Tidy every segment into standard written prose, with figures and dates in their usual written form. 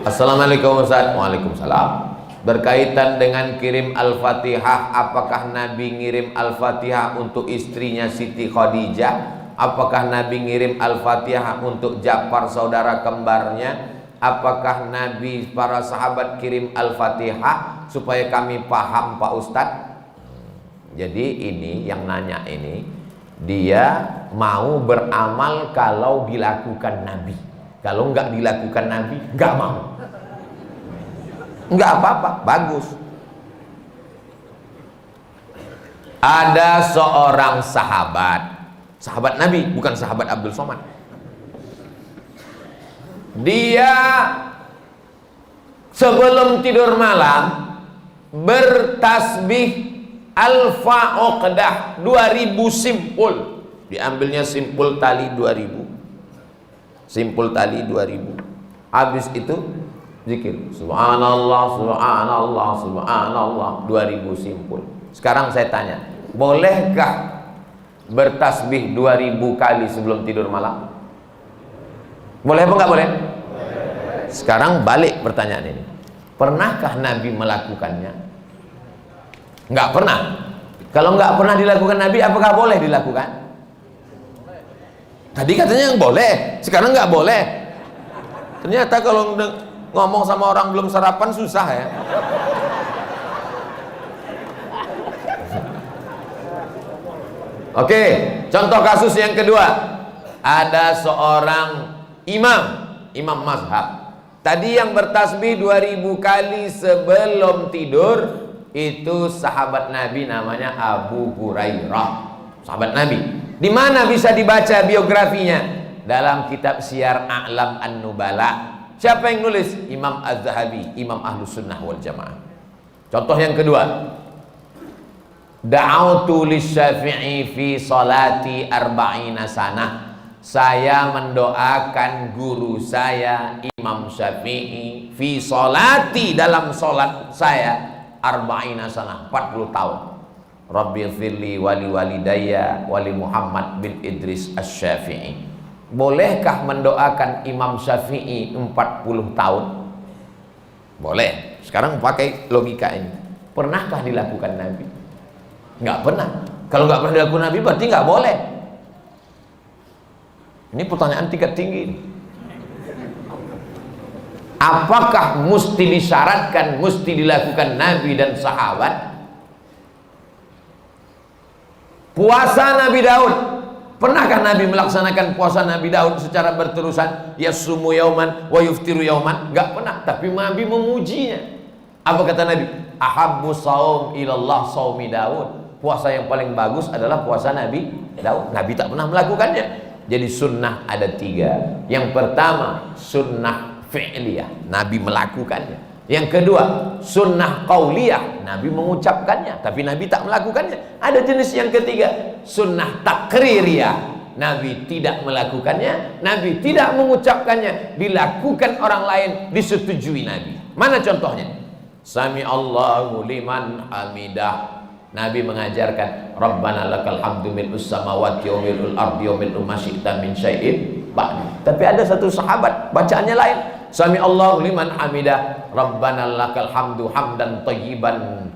Assalamualaikum Ustaz. Waalaikumsalam. Berkaitan dengan kirim Al-Fatihah, apakah Nabi ngirim Al-Fatihah untuk istrinya Siti Khadijah? Apakah Nabi ngirim Al-Fatihah untuk Ja'far saudara kembarnya? Apakah Nabi para sahabat kirim Al-Fatihah? Supaya kami paham Pak Ustadz. Jadi ini yang nanya ini, dia mau beramal kalau dilakukan Nabi. Kalau nggak dilakukan Nabi, nggak mau. Nggak apa-apa, bagus. Ada seorang sahabat Nabi, bukan sahabat Abdul Somad. Dia sebelum tidur malam bertasbih alfa uqdah 2000 simpul. Diambilnya simpul tali 2000. Simpul tali 2000. Habis itu zikir subhanallah subhanallah subhanallah 2000 simpul. Sekarang saya tanya, bolehkah bertasbih 2000 kali sebelum tidur malam? Boleh apa enggak boleh? Sekarang balik pertanyaan ini, pernahkah Nabi melakukannya? Enggak pernah. Kalau enggak pernah dilakukan Nabi, apakah boleh dilakukan? Tadi katanya yang boleh, sekarang enggak boleh. Ternyata kalau ngomong sama orang belum sarapan susah ya. Oke, contoh kasus yang kedua. Ada seorang imam mazhab. Tadi yang bertasbih 2000 kali sebelum tidur itu sahabat Nabi, namanya Abu Hurairah. Sahabat Nabi. Di mana bisa dibaca biografinya? Dalam kitab Syiar A'lam An-Nubala. Siapa yang nulis? Imam Az-Zahabi, Imam Ahlus Sunnah wal Jamaah. Contoh yang kedua, da'autu lisyafi'i fi salati arba'ina sanah. Saya mendoakan guru saya Imam Syafi'i fi salati, dalam salat saya arba'ina sanah, 40 tahun. Rabbi firli wali walidayya wali Muhammad bin Idris Asy-Syafi'i. Bolehkah mendoakan Imam Syafi'i 40 tahun? Boleh. Sekarang pakai logika ini. Pernahkah dilakukan Nabi? Nggak pernah. Kalau nggak pernah dilakukan Nabi berarti nggak boleh. Ini pertanyaan tingkat tinggi. Apakah mesti disyaratkan, mesti dilakukan Nabi dan sahabat? Puasa Nabi Daud, pernahkah Nabi melaksanakan puasa Nabi Daud secara berterusan? Yasumu yauman wa yuftiru yauman? Enggak pernah, tapi Nabi memujinya. Apa kata Nabi? Ahabbu shaum ilallah shaumi Daud. Puasa yang paling bagus adalah puasa Nabi Daud. Nabi tak pernah melakukannya. Jadi sunnah ada 3. Yang pertama sunnah fi'liyah, Nabi melakukannya. Yang kedua sunnah qauliyah, Nabi mengucapkannya tapi Nabi tak melakukannya. Ada jenis yang ketiga, sunnah takririyah, Nabi tidak melakukannya, Nabi tidak mengucapkannya, dilakukan orang lain, disetujui Nabi. Mana contohnya? Sami Allahu liman hamidah, Nabi mengajarkan Rabbana lakal hamdu mil'us samawati wa mil'ul ardi wa mil'u ma syi'ta min syai'in ba'di. Tapi ada satu sahabat bacaannya lain. Sami Allahu liman hamidah, Rabbana lakal hamdu hamdan thayyiban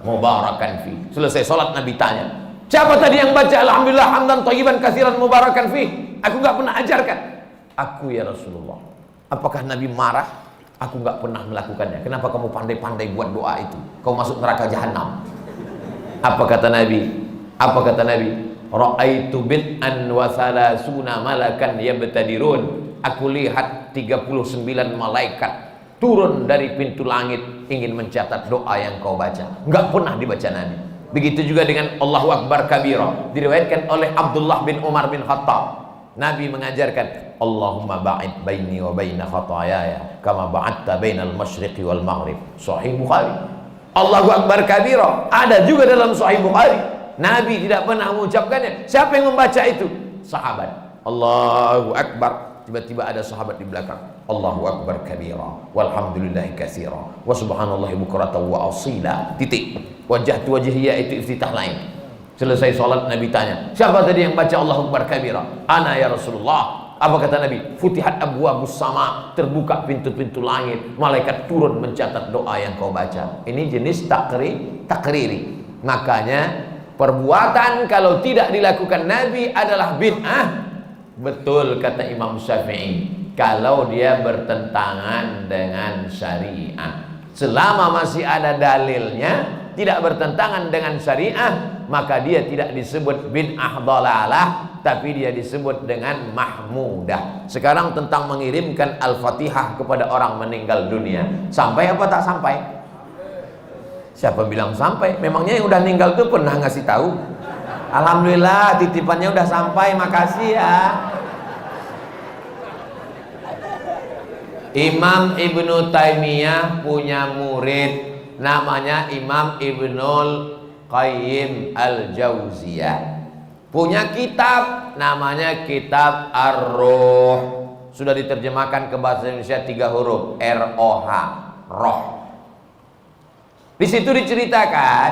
mubarakan fi. Selesai salat Nabi tanya, siapa tadi yang baca alhamdulillah hamdan thayyiban katsiran mubarakan fi? Aku enggak pernah ajarkan. Aku ya Rasulullah. Apakah Nabi marah? Aku enggak pernah melakukannya. Kenapa kamu pandai-pandai buat doa itu? Kau masuk neraka jahanam. Apa kata Nabi? Apa kata Nabi? Ra'aitu bid'an wa salasuna malakan yabtadirun. Aku lihat 39 malaikat turun dari pintu langit ingin mencatat doa yang kau baca. Enggak pernah dibaca Nabi. Begitu juga dengan Allahu Akbar kabira, diriwayatkan oleh Abdullah bin Umar bin Khattab. Nabi mengajarkan Allahumma ba'id baini wa baina khataayaya kama ba'adta bainal masyriqi wal maghrib. Sahih Bukhari. Allahu Akbar kabira ada juga dalam Sahih Bukhari. Nabi tidak pernah mengucapkannya. Siapa yang membaca itu? Sahabat. Allahu Akbar. Tiba-tiba ada sahabat di belakang. Allahu Akbar kabira walhamdulillahi katsira wa subhanallahi bukratan wa asila. Titik. Wajah tu wajhiyya itu iftitah lain. Selesai sholat Nabi tanya, siapa tadi yang baca Allahu Akbar kabira? Ana ya Rasulullah. Apa kata Nabi? Futihat abwabus sama, terbuka pintu-pintu langit, malaikat turun mencatat doa yang kau baca. Ini jenis takriri. Makanya perbuatan kalau tidak dilakukan Nabi adalah bid'ah. Betul kata Imam Syafi'i, kalau dia bertentangan dengan syariah. Selama masih ada dalilnya, tidak bertentangan dengan syariah, maka dia tidak disebut bid'ah dhalalah, tapi dia disebut dengan mahmudah. Sekarang tentang mengirimkan Al-Fatihah kepada orang meninggal dunia, sampai apa tak sampai? Siapa bilang sampai? Memangnya yang udah meninggal tuh pernah ngasih tahu? Alhamdulillah titipannya udah sampai, makasih ya. Imam Ibnu Taimiyah punya murid namanya Imam Ibnul Qayyim Al-Jauziyah. Punya kitab namanya Kitab Ar-Ruh. Sudah diterjemahkan ke bahasa Indonesia 3 huruf, R-O-H, roh. Di situ diceritakan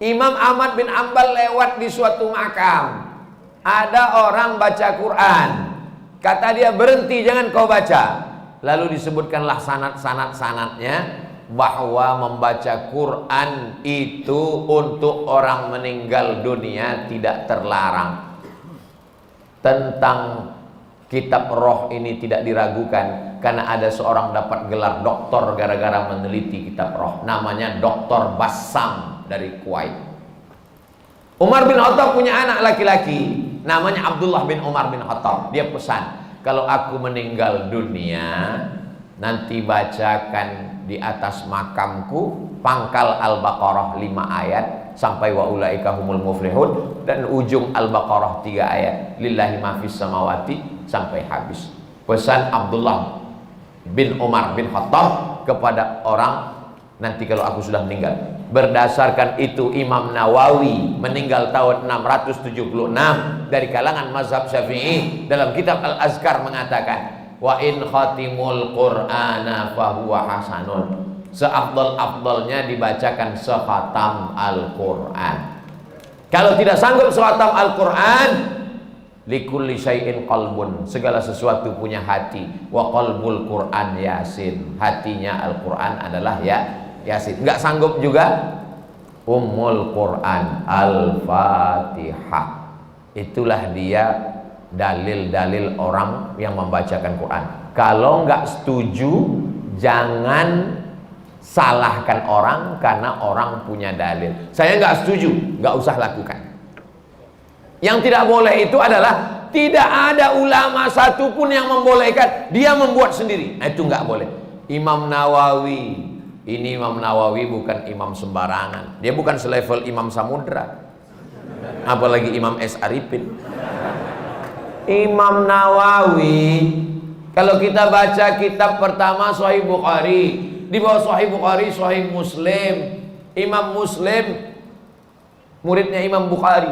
Imam Ahmad bin Ambal lewat di suatu makam. Ada orang baca Quran. Kata dia, berhenti, jangan kau baca. Lalu disebutkanlah sanad-sanadnya bahwa membaca Quran itu untuk orang meninggal dunia tidak terlarang. Tentang kitab roh ini tidak diragukan, karena ada seorang dapat gelar doktor gara-gara meneliti kitab roh, namanya Dr. Bassam dari Kuwait. Umar bin Khattab punya anak laki-laki namanya Abdullah bin Umar bin Khattab. Dia pesan, kalau aku meninggal dunia, nanti bacakan di atas makamku pangkal Al-Baqarah 5 ayat sampai wa ulaika humul muflihun, dan ujung Al-Baqarah 3 ayat lillahi ma fis samawati sampai habis. Pesan Abdullah bin Umar bin Khattab kepada orang nanti kalau aku sudah meninggal. Berdasarkan itu Imam Nawawi meninggal tahun 676 dari kalangan mazhab Syafi'i, dalam kitab Al-Azkar mengatakan, wa in khatimul Qur'ana fahuwa hasanun. Seafdal-afdalnya dibacakan sekhatam Al-Quran. Kalau tidak sanggup sekhatam Al-Quran, likulli syai'in qalbun, segala sesuatu punya hati. Wa qalbul Quran Yasin, hatinya Al-Quran adalah Yasin. Enggak sanggup juga Ummul Quran Al-Fatihah. Itulah dia dalil-dalil orang yang membacakan Quran. Kalau nggak setuju, jangan salahkan orang karena orang punya dalil. Saya nggak setuju, nggak usah lakukan. Yang tidak boleh itu adalah tidak ada ulama satupun yang membolehkan, dia membuat sendiri. Nah, itu nggak boleh. Imam Nawawi, ini Imam Nawawi bukan imam sembarangan. Dia bukan selevel Imam Samudra, apalagi Imam S. Arifin. Imam Nawawi, kalau kita baca kitab pertama Sahih Bukhari, di bawah Sahih Bukhari Sahih Muslim. Imam Muslim muridnya Imam Bukhari.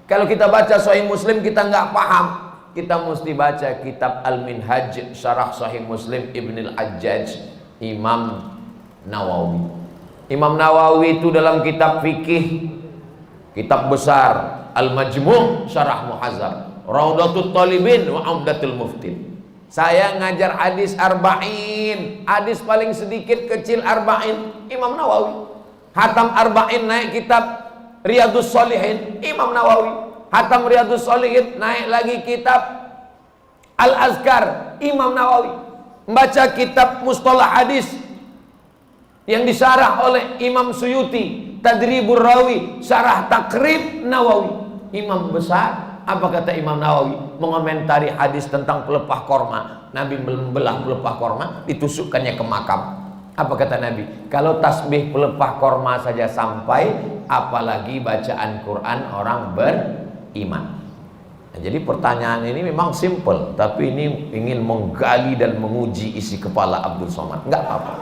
Kalau kita baca Sahih Muslim kita nggak paham, kita mesti baca kitab Al-Minhaj Syarah Sahih Muslim Ibn Al-Hajjaj Imam Nawawi. Imam Nawawi itu dalam kitab fikih, kitab besar Al-Majmu' Syarah Muhazzab, Raudatul Talibin wa Umdatul Muftin. Saya ngajar hadis arba'in, hadis paling sedikit kecil arba'in, Imam Nawawi. Hatam arba'in naik kitab Riyadus Shalihin, Imam Nawawi. Hatam Riyadus Shalihin naik lagi kitab Al-Azkar, Imam Nawawi. Membaca kitab Mustalah Hadis yang disyarah oleh Imam Suyuti, Tadribur Rawi, Syarah Takrib Nawawi. Imam besar. Apa kata Imam Nawawi mengomentari hadis tentang pelepah korma? Nabi membelah pelepah korma, ditusukkannya ke makam. Apa kata Nabi? Kalau tasbih pelepah korma saja sampai, apalagi bacaan Quran orang beriman. Nah, jadi pertanyaan ini memang simple, tapi ini ingin menggali dan menguji isi kepala Abdul Somad. Enggak apa-apa.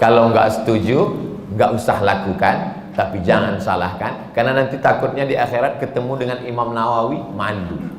Kalau nggak setuju, nggak usah lakukan. Tapi jangan salahkan, karena nanti takutnya di akhirat ketemu dengan Imam Nawawi malu.